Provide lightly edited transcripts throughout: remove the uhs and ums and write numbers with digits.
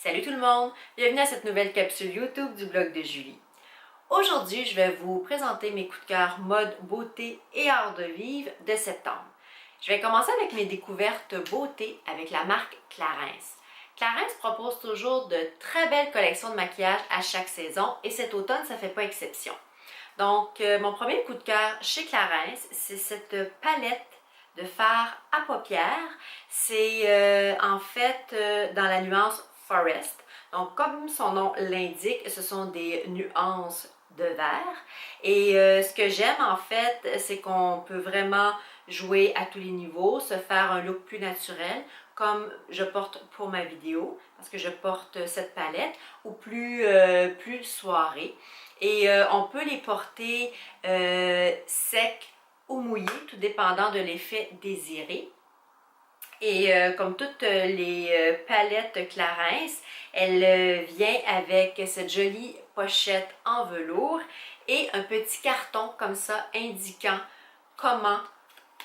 Salut tout le monde! Bienvenue à cette nouvelle capsule YouTube du blog de Julie. Aujourd'hui, je vais vous présenter mes coups de cœur mode, beauté et art de vivre de septembre. Je vais commencer avec mes découvertes beauté avec la marque Clarins. Clarins propose toujours de très belles collections de maquillage à chaque saison et cet automne, ça ne fait pas exception. Donc, mon premier coup de cœur chez Clarins, c'est cette palette de fard à paupières. C'est en fait dans la nuance Forest. Donc, comme son nom l'indique, ce sont des nuances de vert. Et ce que j'aime en fait, c'est qu'on peut vraiment jouer à tous les niveaux, se faire un look plus naturel, comme je porte pour ma vidéo, parce que je porte cette palette, ou plus soirée. Et on peut les porter secs ou mouillés, tout dépendant de l'effet désiré. Et comme toutes les palettes Clarins, elle vient avec cette jolie pochette en velours et un petit carton comme ça indiquant comment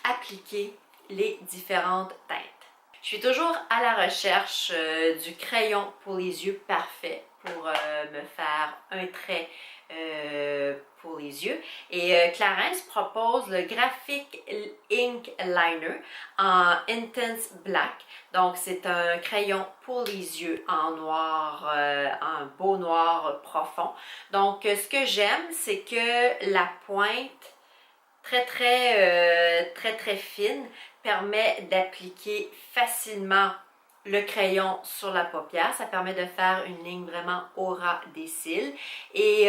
appliquer les différentes teintes. Je suis toujours à la recherche du crayon pour les yeux parfait pour me faire un trait pour les yeux. Et Clarins propose le Graphic Ink Liner en Intense Black. Donc, c'est un crayon pour les yeux en noir, en beau noir profond. Donc, ce que j'aime, c'est que la pointe très fine permet d'appliquer facilement le crayon sur la paupière. Ça permet de faire une ligne vraiment au ras des cils. Et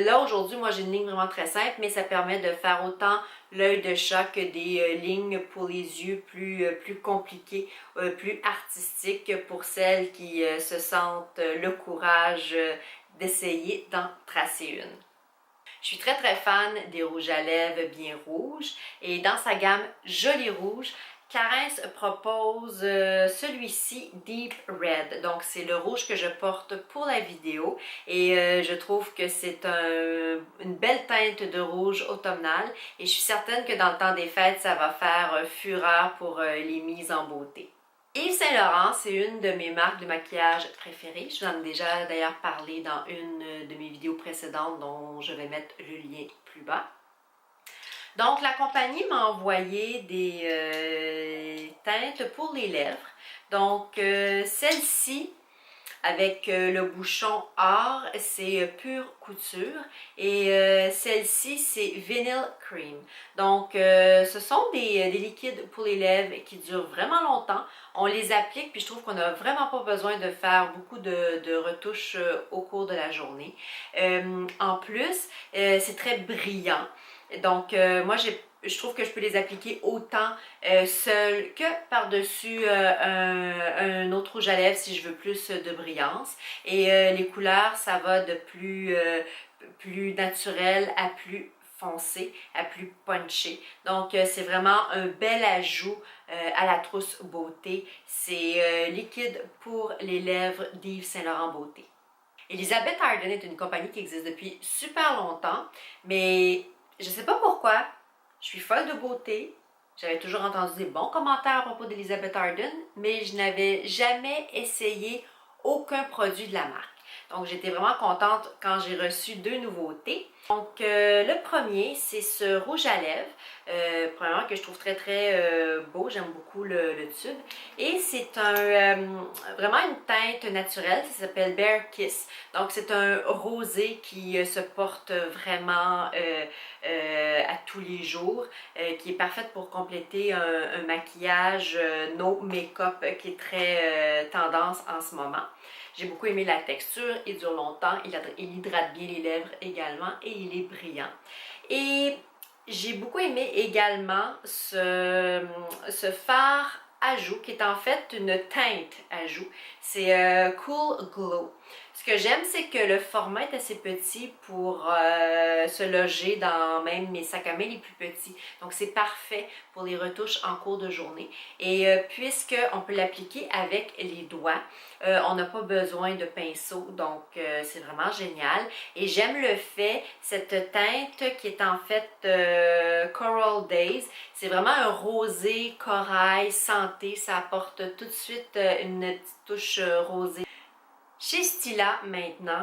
là, aujourd'hui, moi, j'ai une ligne vraiment très simple, mais ça permet de faire autant l'œil de chat que des lignes pour les yeux plus compliquées, plus artistiques pour celles qui se sentent le courage d'essayer d'en tracer une. Je suis très fan des rouges à lèvres bien rouges et dans sa gamme Joli Rouge, Clarins propose celui-ci Deep Red. Donc c'est le rouge que je porte pour la vidéo et je trouve que c'est une belle teinte de rouge automnal et je suis certaine que dans le temps des fêtes, ça va faire fureur pour les mises en beauté. Yves Saint Laurent, c'est une de mes marques de maquillage préférées. Je vous en ai déjà d'ailleurs parlé dans une de mes vidéos précédentes dont je vais mettre le lien plus bas. Donc, la compagnie m'a envoyé des teintes pour les lèvres. Donc, celle-ci, avec le bouchon or, c'est pure couture et celle-ci c'est Vinyl Cream. Donc ce sont des liquides pour les lèvres qui durent vraiment longtemps. On les applique puis je trouve qu'on n'a vraiment pas besoin de faire beaucoup de retouches au cours de la journée. En plus, c'est très brillant. Donc moi je trouve que je peux les appliquer autant seul que par-dessus un autre rouge à lèvres si je veux plus de brillance. Et les couleurs, ça va de plus naturel à plus foncé, à plus punché. Donc c'est vraiment un bel ajout à la trousse beauté. C'est liquide pour les lèvres d'Yves Saint Laurent Beauté. Elizabeth Arden est une compagnie qui existe depuis super longtemps, mais je ne sais pas pourquoi, je suis folle de beauté. J'avais toujours entendu des bons commentaires à propos d'Elizabeth Arden, mais je n'avais jamais essayé aucun produit de la marque. Donc, j'étais vraiment contente quand j'ai reçu deux nouveautés. Donc, le premier, c'est ce rouge à lèvres, premièrement que je trouve très beau. J'aime beaucoup le tube. Et c'est vraiment une teinte naturelle, ça s'appelle Bear Kiss. Donc, c'est un rosé qui se porte vraiment à tous les jours, qui est parfaite pour compléter un maquillage no make-up qui est très tendance en ce moment. J'ai beaucoup aimé la texture, il dure longtemps, il hydrate bien les lèvres également et il est brillant. Et j'ai beaucoup aimé également ce fard ajout qui est en fait une teinte ajout. C'est Cool Glow. Ce que j'aime, c'est que le format est assez petit pour se loger dans même mes sacs à main les plus petits. Donc, c'est parfait pour les retouches en cours de journée. Et puisqu'on peut l'appliquer avec les doigts, on n'a pas besoin de pinceau. Donc, c'est vraiment génial. Et j'aime le fait, cette teinte qui est en fait Coral Days, c'est vraiment un rosé, corail, santé. Ça apporte tout de suite une petite touche rosée. Chez Stila maintenant,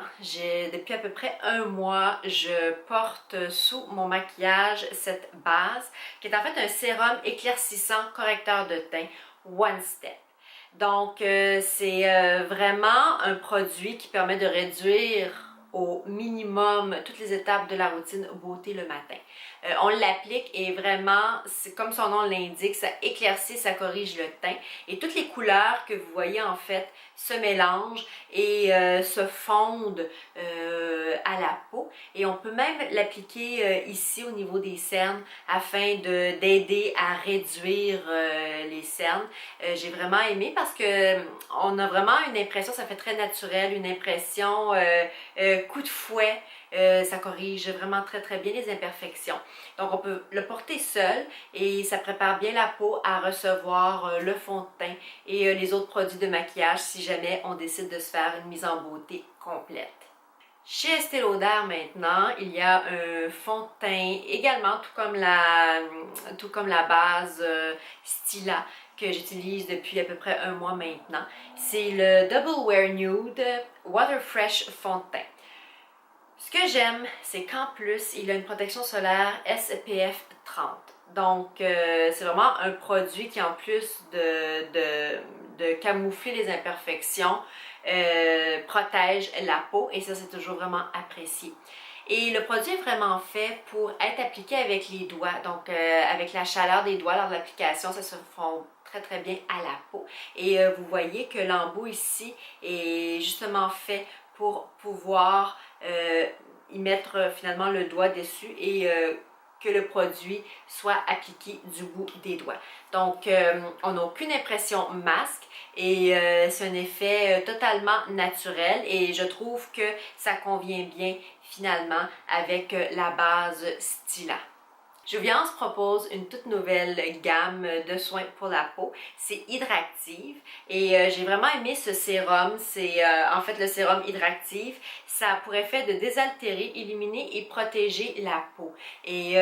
depuis à peu près un mois, je porte sous mon maquillage cette base qui est en fait un sérum éclaircissant correcteur de teint One Step. Donc c'est vraiment un produit qui permet de réduire au minimum toutes les étapes de la routine beauté le matin. On l'applique et vraiment, c'est comme son nom l'indique, ça éclaircit, ça corrige le teint. Et toutes les couleurs que vous voyez en fait se mélangent et se fondent à la peau. Et on peut même l'appliquer ici au niveau des cernes afin d'aider à réduire les cernes. J'ai vraiment aimé parce que on a vraiment une impression, ça fait très naturel, une impression coup de fouet. Ça corrige vraiment très bien les imperfections. Donc on peut le porter seul et ça prépare bien la peau à recevoir le fond de teint et les autres produits de maquillage si jamais on décide de se faire une mise en beauté complète. Chez Estée Lauder maintenant, il y a un fond de teint également, tout comme la base Stila que j'utilise depuis à peu près un mois maintenant. C'est le Double Wear Nude Water Fresh fond de teint. Ce que j'aime, c'est qu'en plus, il a une protection solaire SPF 30. Donc, c'est vraiment un produit qui, en plus de camoufler les imperfections, protège la peau et ça, c'est toujours vraiment apprécié. Et le produit est vraiment fait pour être appliqué avec les doigts, donc avec la chaleur des doigts lors de l'application, ça se fond très bien à la peau. Et vous voyez que l'embout ici est justement fait pour pouvoir y mettre finalement le doigt dessus et que le produit soit appliqué du bout des doigts. Donc, on n'a aucune impression masque et c'est un effet totalement naturel et je trouve que ça convient bien finalement avec la base Stila. Joviance propose une toute nouvelle gamme de soins pour la peau. C'est Hydractive et j'ai vraiment aimé ce sérum. C'est en fait le sérum Hydractive. Ça a pour effet de désaltérer, illuminer et protéger la peau. Et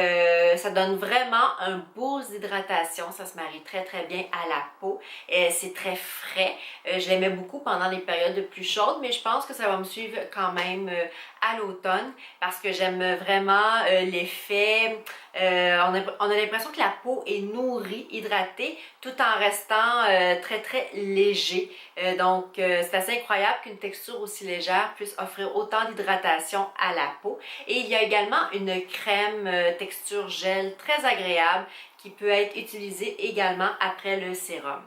ça donne vraiment un boost d'hydratation. Ça se marie très bien à la peau. C'est très frais. Je l'aimais beaucoup pendant les périodes plus chaudes, mais je pense que ça va me suivre quand même à l'automne parce que j'aime vraiment l'effet. On a l'impression que la peau est nourrie, hydratée, tout en restant très léger. Donc, c'est assez incroyable qu'une texture aussi légère puisse offrir autant d'hydratation à la peau. Et il y a également une crème texture gel très agréable qui peut être utilisée également après le sérum.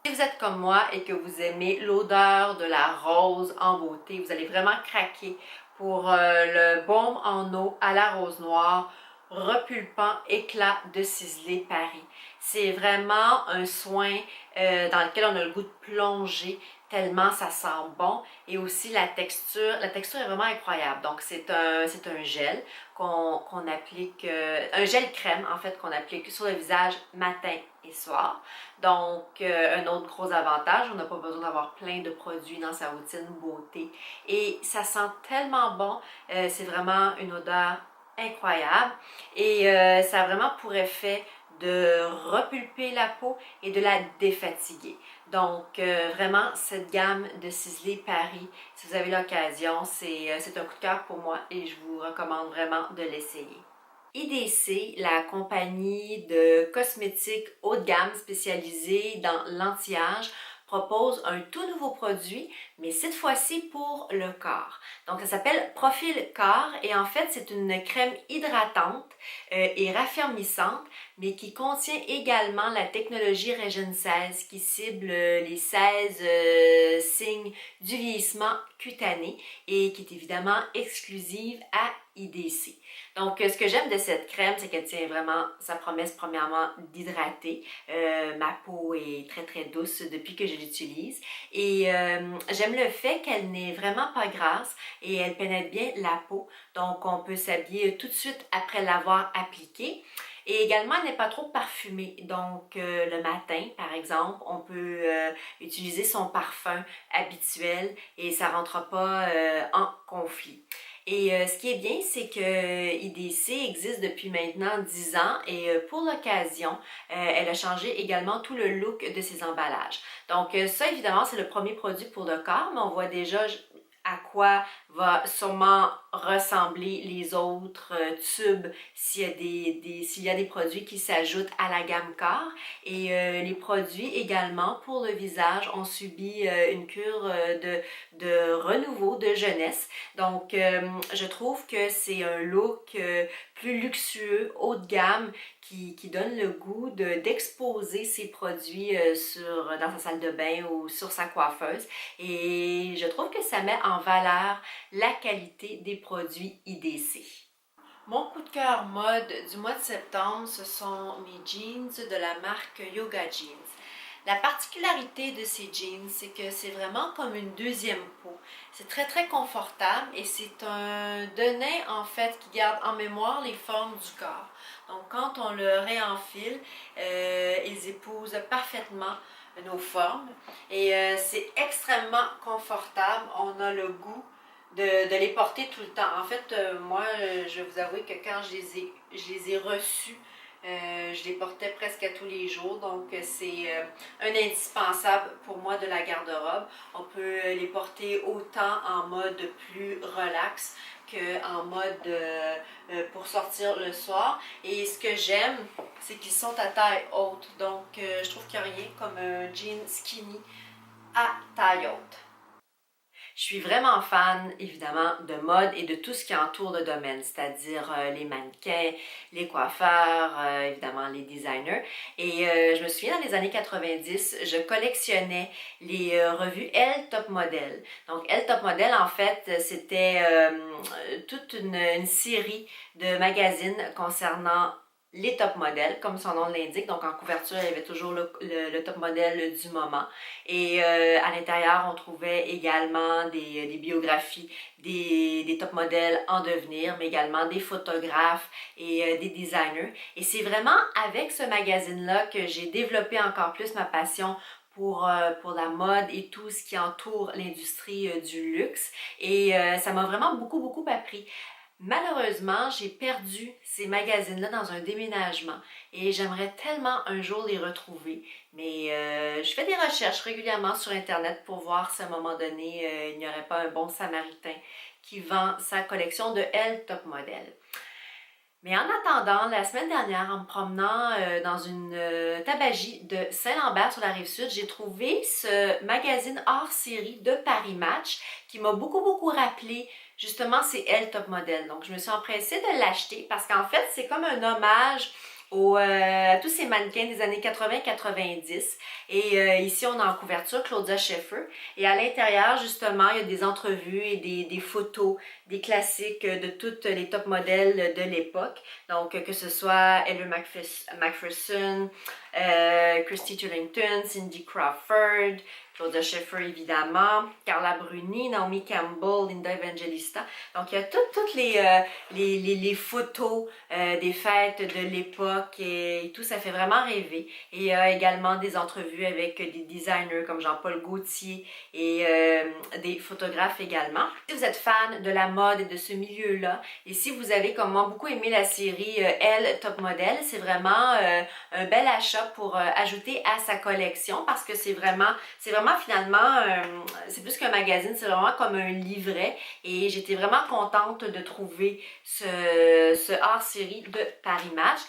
Si vous êtes comme moi et que vous aimez l'odeur de la rose en beauté, vous allez vraiment craquer pour le baume en eau à la rose noire, repulpant éclat de ciselé Paris. C'est vraiment un soin dans lequel on a le goût de plonger tellement ça sent bon et aussi la texture est vraiment incroyable. Donc c'est un gel qu'on applique, un gel crème en fait qu'on applique sur le visage matin et soir. Donc un autre gros avantage, on n'a pas besoin d'avoir plein de produits dans sa routine beauté et ça sent tellement bon, c'est vraiment une odeur incroyable et ça a vraiment pour effet de repulper la peau et de la défatiguer. Donc vraiment cette gamme de ciselé Paris, si vous avez l'occasion, c'est un coup de cœur pour moi et je vous recommande vraiment de l'essayer. IDC, la compagnie de cosmétiques haut de gamme spécialisée dans l'anti-âge, propose un tout nouveau produit, mais cette fois-ci pour le corps. Donc, ça s'appelle Profil Corps et en fait, c'est une crème hydratante et raffermissante, mais qui contient également la technologie Regen 16 qui cible les 16 signes du vieillissement cutané et qui est évidemment exclusive à IDC. Donc, ce que j'aime de cette crème, c'est qu'elle tient vraiment sa promesse, premièrement, d'hydrater. Ma peau est très douce depuis que je l'utilise. Et j'aime le fait qu'elle n'est vraiment pas grasse et elle pénètre bien la peau. Donc, on peut s'habiller tout de suite après l'avoir appliquée. Et également, elle n'est pas trop parfumée. Donc, le matin, par exemple, on peut utiliser son parfum habituel et ça ne rentre pas en conflit. Et ce qui est bien, c'est que IDC existe depuis maintenant 10 ans et pour l'occasion, elle a changé également tout le look de ses emballages. Donc ça, évidemment, c'est le premier produit pour le corps, mais on voit déjà à quoi va sûrement ressembler les autres tubes s'il y a des produits qui s'ajoutent à la gamme corps. Et les produits également pour le visage ont subi une cure de renouveau, de jeunesse. Donc je trouve que c'est un look plus luxueux, haut de gamme, qui donne le goût d'exposer ses produits dans sa salle de bain ou sur sa coiffeuse. Et je trouve que ça met en valeur la qualité des produits IDC. Mon coup de cœur mode du mois de septembre, ce sont mes jeans de la marque Yoga Jeans. La particularité de ces jeans, c'est que c'est vraiment comme une deuxième peau. C'est très très confortable et c'est un denim en fait qui garde en mémoire les formes du corps. Donc quand on le réenfile, ils épousent parfaitement nos formes et c'est extrêmement confortable. On a le goût de les porter tout le temps. En fait, moi, je vais vous avouer que quand je les ai reçus, je les portais presque à tous les jours, donc c'est un indispensable pour moi de la garde-robe. On peut les porter autant en mode plus relax qu'en mode pour sortir le soir. Et ce que j'aime, c'est qu'ils sont à taille haute, donc je trouve qu'il n'y a rien comme un jean skinny à taille haute. Je suis vraiment fan, évidemment, de mode et de tout ce qui entoure le domaine, c'est-à-dire les mannequins, les coiffeurs, évidemment les designers. Et je me souviens, dans les années 90, je collectionnais les revues Elle Top Model. Donc, Elle Top Model, en fait, c'était toute une série de magazines concernant les top modèles, comme son nom l'indique. Donc en couverture, il y avait toujours le top modèle du moment. Et à l'intérieur, on trouvait également des biographies des top modèles en devenir, mais également des photographes et des designers. Et c'est vraiment avec ce magazine-là que j'ai développé encore plus ma passion pour la mode et tout ce qui entoure l'industrie du luxe. Et ça m'a vraiment beaucoup appris. Malheureusement, j'ai perdu ces magazines-là dans un déménagement et j'aimerais tellement un jour les retrouver. Mais je fais des recherches régulièrement sur Internet pour voir si à un moment donné, il n'y aurait pas un bon Samaritain qui vend sa collection de Elle Top Model. Mais en attendant, la semaine dernière, en me promenant dans une tabagie de Saint-Lambert sur la Rive-Sud, j'ai trouvé ce magazine hors série de Paris Match qui m'a beaucoup rappelé justement c'est Elle Top Model. Donc je me suis empressée de l'acheter parce qu'en fait c'est comme un hommage à tous ces mannequins des années 80-90. Et ici, on a en couverture Claudia Schiffer. Et à l'intérieur, justement, il y a des entrevues et des photos, des classiques de toutes les top modèles de l'époque. Donc, que ce soit Ella Macpherson, Christy Turlington, Cindy Crawford, Claudia Schiffer évidemment, Carla Bruni, Naomi Campbell, Linda Evangelista. Donc il y a toutes les photos des fêtes de l'époque et tout, ça fait vraiment rêver. Et il y a également des entrevues avec des designers comme Jean-Paul Gaultier et des photographes également. Si vous êtes fan de la mode et de ce milieu-là, et si vous avez comme moi beaucoup aimé la série Elle Top Model, c'est vraiment un bel achat pour ajouter à sa collection parce que c'est vraiment finalement, c'est plus qu'un magazine, c'est vraiment comme un livret et j'étais vraiment contente de trouver ce hors-série de Paris Match.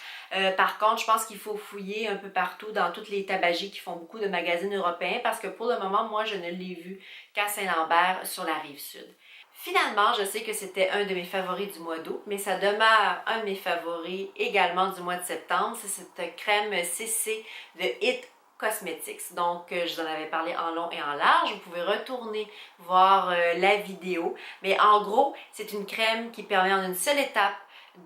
Par contre, je pense qu'il faut fouiller un peu partout dans toutes les tabagies qui font beaucoup de magazines européens parce que pour le moment, moi, je ne l'ai vu qu'à Saint-Lambert sur la Rive-Sud. Finalement, je sais que c'était un de mes favoris du mois d'août, mais ça demeure un de mes favoris également du mois de septembre. C'est cette crème CC de It Cosmetics. Donc, je vous en avais parlé en long et en large. Vous pouvez retourner voir la vidéo. Mais en gros, c'est une crème qui permet en une seule étape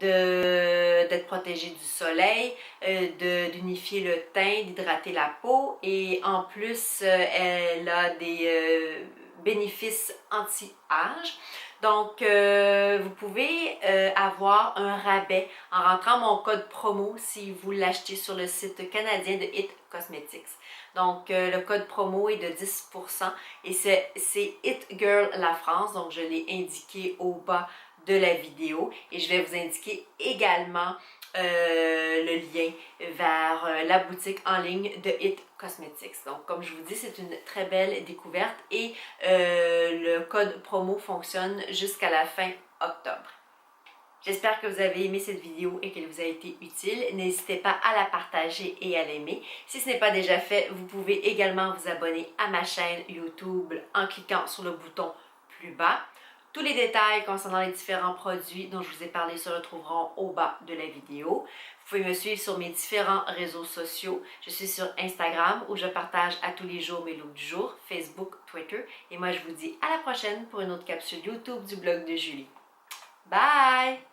d'être protégée du soleil, d'unifier le teint, d'hydrater la peau. Et en plus, elle a des bénéfices anti-âge. Donc, vous pouvez avoir un rabais en rentrant mon code promo si vous l'achetez sur le site canadien de It Cosmetics. Donc, le code promo est de 10% et c'est It Girl la France. Donc, je l'ai indiqué au bas de la vidéo et je vais vous indiquer également le lien vers la boutique en ligne de It Cosmetics. Donc, comme je vous dis, c'est une très belle découverte et le code promo fonctionne jusqu'à la fin octobre. J'espère que vous avez aimé cette vidéo et qu'elle vous a été utile. N'hésitez pas à la partager et à l'aimer. Si ce n'est pas déjà fait, vous pouvez également vous abonner à ma chaîne YouTube en cliquant sur le bouton plus bas. Tous les détails concernant les différents produits dont je vous ai parlé se retrouveront au bas de la vidéo. Vous pouvez me suivre sur mes différents réseaux sociaux. Je suis sur Instagram où je partage à tous les jours mes looks du jour, Facebook, Twitter. Et moi, je vous dis à la prochaine pour une autre capsule YouTube du blog de Julie. Bye!